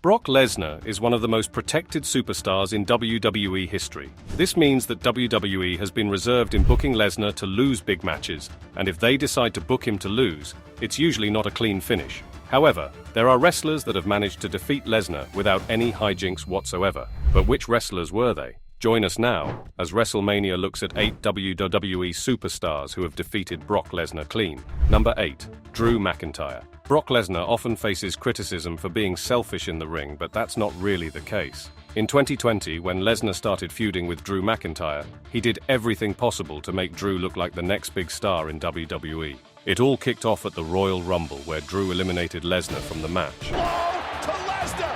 Brock Lesnar is one of the most protected superstars in WWE history. This means that WWE has been reserved in booking Lesnar to lose big matches, and if they decide to book him to lose, it's usually not a clean finish. However, there are wrestlers that have managed to defeat Lesnar without any hijinks whatsoever. But which wrestlers were they? Join us now, as WrestleMania looks at 8 WWE superstars who have defeated Brock Lesnar clean. Number 8. Drew McIntyre. Brock Lesnar often faces criticism for being selfish in the ring, but that's not really the case. In 2020, when Lesnar started feuding with Drew McIntyre, he did everything possible to make Drew look like the next big star in WWE. It all kicked off at the Royal Rumble, where Drew eliminated Lesnar from the match. To Lesnar!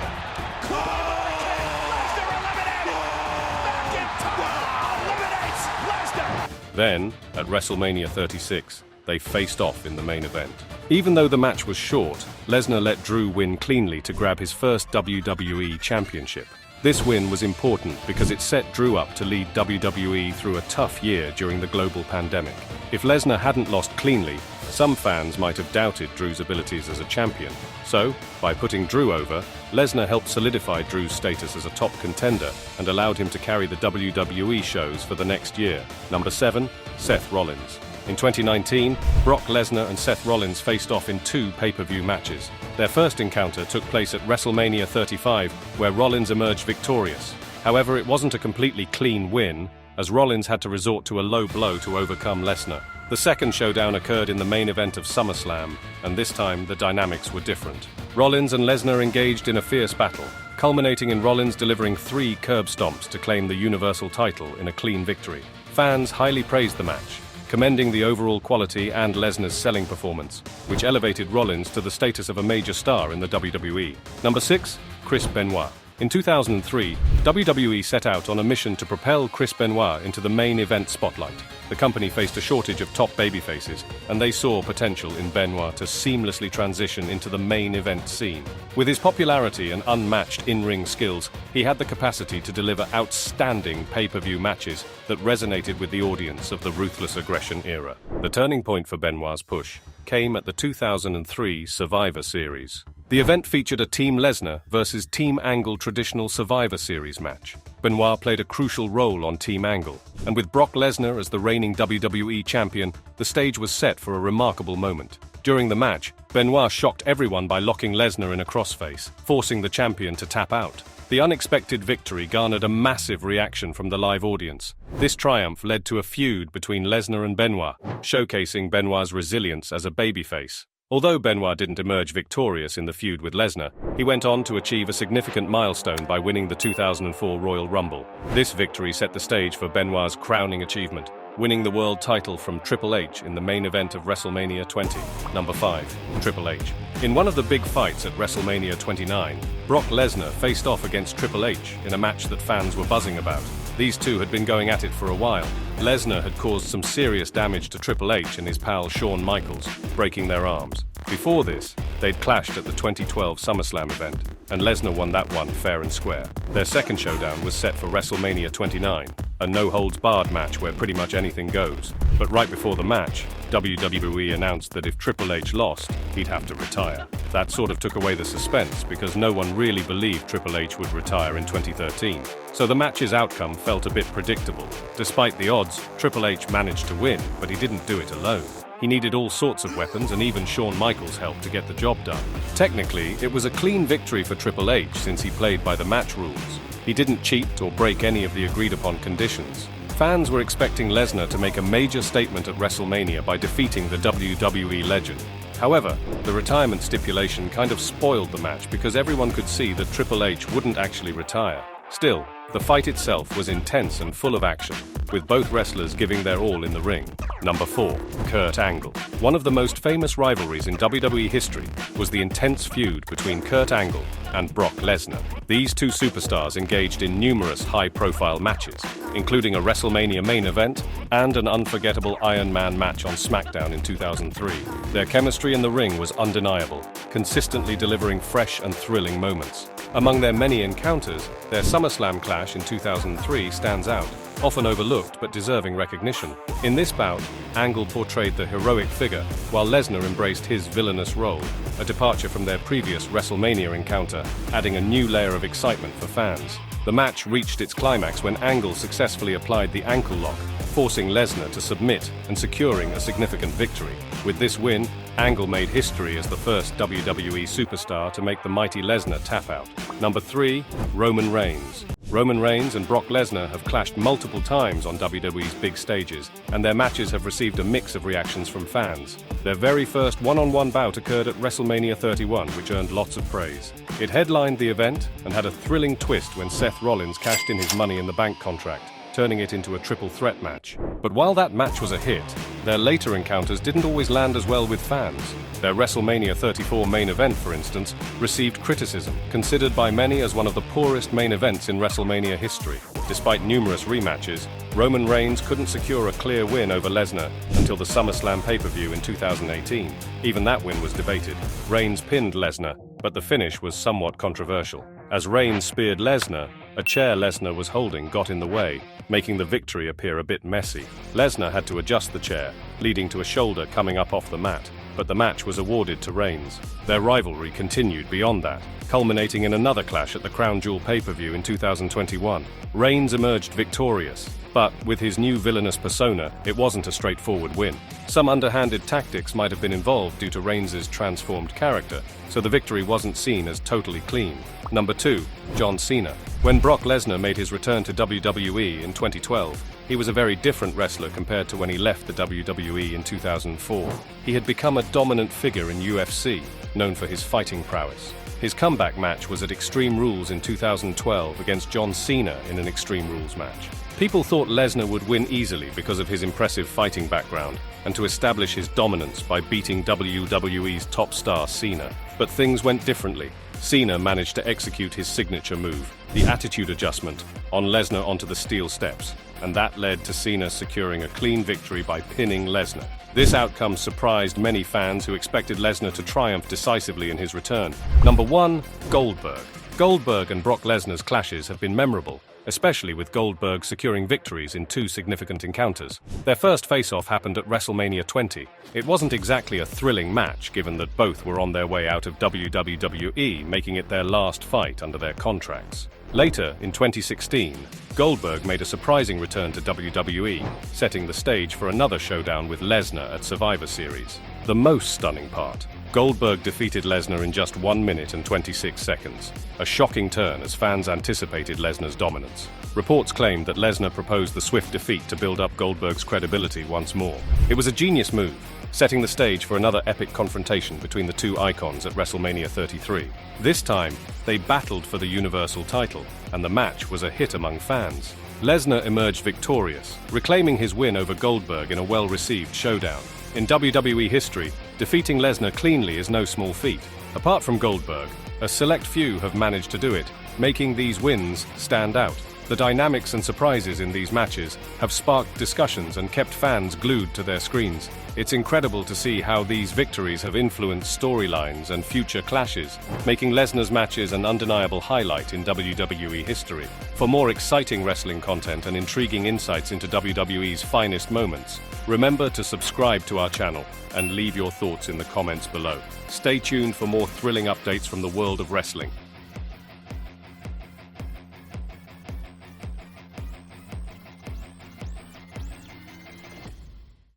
Then, at WrestleMania 36, they faced off in the main event. Even though the match was short, Lesnar let Drew win cleanly to grab his first WWE Championship. This win was important because it set Drew up to lead WWE through a tough year during the global pandemic. If Lesnar hadn't lost cleanly, some fans might have doubted Drew's abilities as a champion. So, by putting Drew over, Lesnar helped solidify Drew's status as a top contender and allowed him to carry the WWE shows for the next year. Number 7. Seth Rollins. In 2019, Brock Lesnar and Seth Rollins faced off in 2 pay-per-view matches. Their first encounter took place at WrestleMania 35, where Rollins emerged victorious. However, it wasn't a completely clean win, as Rollins had to resort to a low blow to overcome Lesnar. The second showdown occurred in the main event of SummerSlam, and this time the dynamics were different. Rollins and Lesnar engaged in a fierce battle, culminating in Rollins delivering 3 curb stomps to claim the Universal title in a clean victory. Fans highly praised the match, commending the overall quality and Lesnar's selling performance, which elevated Rollins to the status of a major star in the WWE. Number 6. Chris Benoit. In 2003, WWE set out on a mission to propel Chris Benoit into the main event spotlight. The company faced a shortage of top babyfaces, and they saw potential in Benoit to seamlessly transition into the main event scene. With his popularity and unmatched in-ring skills, he had the capacity to deliver outstanding pay-per-view matches that resonated with the audience of the Ruthless Aggression era. The turning point for Benoit's push came at the 2003 Survivor Series. The event featured a Team Lesnar versus Team Angle traditional Survivor Series match. Benoit played a crucial role on Team Angle, and with Brock Lesnar as the reigning WWE champion, the stage was set for a remarkable moment. During the match, Benoit shocked everyone by locking Lesnar in a crossface, forcing the champion to tap out. The unexpected victory garnered a massive reaction from the live audience. This triumph led to a feud between Lesnar and Benoit, showcasing Benoit's resilience as a babyface. Although Benoit didn't emerge victorious in the feud with Lesnar, he went on to achieve a significant milestone by winning the 2004 Royal Rumble. This victory set the stage for Benoit's crowning achievement, winning the world title from Triple H in the main event of WrestleMania 20. Number 5. Triple H. In one of the big fights at WrestleMania 29, Brock Lesnar faced off against Triple H in a match that fans were buzzing about. These two had been going at it for a while. Lesnar had caused some serious damage to Triple H and his pal Shawn Michaels, breaking their arms. Before this, they'd clashed at the 2012 SummerSlam event, and Lesnar won that one fair and square. Their second showdown was set for WrestleMania 29, a no-holds-barred match where pretty much anything goes. But right before the match, WWE announced that if Triple H lost, he'd have to retire. That sort of took away the suspense because no one really believed Triple H would retire in 2013. So the match's outcome felt a bit predictable. Despite the odds, Triple H managed to win, but he didn't do it alone. He needed all sorts of weapons and even Shawn Michaels' help to get the job done. Technically, it was a clean victory for Triple H since he played by the match rules. He didn't cheat or break any of the agreed-upon conditions. Fans were expecting Lesnar to make a major statement at WrestleMania by defeating the WWE legend. However, the retirement stipulation kind of spoiled the match because everyone could see that Triple H wouldn't actually retire. Still, the fight itself was intense and full of action, with both wrestlers giving their all in the ring. Number 4. Kurt Angle. One of the most famous rivalries in WWE history was the intense feud between Kurt Angle and Brock Lesnar. These two superstars engaged in numerous high-profile matches, including a WrestleMania main event and an unforgettable Iron Man match on SmackDown in 2003. Their chemistry in the ring was undeniable, consistently delivering fresh and thrilling moments. Among their many encounters, their SummerSlam clash in 2003 stands out, often overlooked but deserving recognition. In this bout, Angle portrayed the heroic figure, while Lesnar embraced his villainous role, a departure from their previous WrestleMania encounter, adding a new layer of excitement for fans. The match reached its climax when Angle successfully applied the ankle lock, forcing Lesnar to submit and securing a significant victory. With this win, Angle made history as the first WWE superstar to make the mighty Lesnar tap out. Number 3, Roman Reigns. Roman Reigns and Brock Lesnar have clashed multiple times on WWE's big stages, and their matches have received a mix of reactions from fans. Their very first one-on-one bout occurred at WrestleMania 31, which earned lots of praise. It headlined the event and had a thrilling twist when Seth Rollins cashed in his Money in the Bank contract, turning it into a triple threat match. But while that match was a hit, their later encounters didn't always land as well with fans. Their WrestleMania 34 main event, for instance, received criticism, considered by many as one of the poorest main events in WrestleMania history. Despite numerous rematches, Roman Reigns couldn't secure a clear win over Lesnar until the SummerSlam pay-per-view in 2018. Even that win was debated. Reigns pinned Lesnar, but the finish was somewhat controversial. As Reigns speared Lesnar, a chair Lesnar was holding got in the way, making the victory appear a bit messy. Lesnar had to adjust the chair, leading to a shoulder coming up off the mat, but the match was awarded to Reigns. Their rivalry continued beyond that, culminating in another clash at the Crown Jewel pay-per-view in 2021. Reigns emerged victorious, but with his new villainous persona, it wasn't a straightforward win. Some underhanded tactics might have been involved due to Reigns' transformed character, so the victory wasn't seen as totally clean. Number 2, John Cena. When Brock Lesnar made his return to WWE in 2012, he was a very different wrestler compared to when he left the WWE in 2004. He had become a dominant figure in UFC, known for his fighting prowess. His comeback match was at Extreme Rules in 2012 against John Cena in an Extreme Rules match. People thought Lesnar would win easily because of his impressive fighting background and to establish his dominance by beating WWE's top star Cena. But things went differently. Cena managed to execute his signature move, the attitude adjustment, on Lesnar onto the steel steps, and that led to Cena securing a clean victory by pinning Lesnar. This outcome surprised many fans who expected Lesnar to triumph decisively in his return. Number 1, Goldberg. Goldberg and Brock Lesnar's clashes have been memorable, especially with Goldberg securing victories in 2 significant encounters. Their first face-off happened at WrestleMania 20. It wasn't exactly a thrilling match, given that both were on their way out of WWE, making it their last fight under their contracts. Later, in 2016, Goldberg made a surprising return to WWE, setting the stage for another showdown with Lesnar at Survivor Series. The most stunning part: Goldberg defeated Lesnar in just 1 minute and 26 seconds, a shocking turn as fans anticipated Lesnar's dominance. Reports claimed that Lesnar proposed the swift defeat to build up Goldberg's credibility once more. It was a genius move, setting the stage for another epic confrontation between the two icons at WrestleMania 33. This time, they battled for the Universal title, and the match was a hit among fans. Lesnar emerged victorious, reclaiming his win over Goldberg in a well-received showdown. In WWE history, defeating Lesnar cleanly is no small feat. Apart from Goldberg, a select few have managed to do it, making these wins stand out. The dynamics and surprises in these matches have sparked discussions and kept fans glued to their screens. It's incredible to see how these victories have influenced storylines and future clashes, making Lesnar's matches an undeniable highlight in WWE history. For more exciting wrestling content and intriguing insights into WWE's finest moments, remember to subscribe to our channel and leave your thoughts in the comments below. Stay tuned for more thrilling updates from the world of wrestling.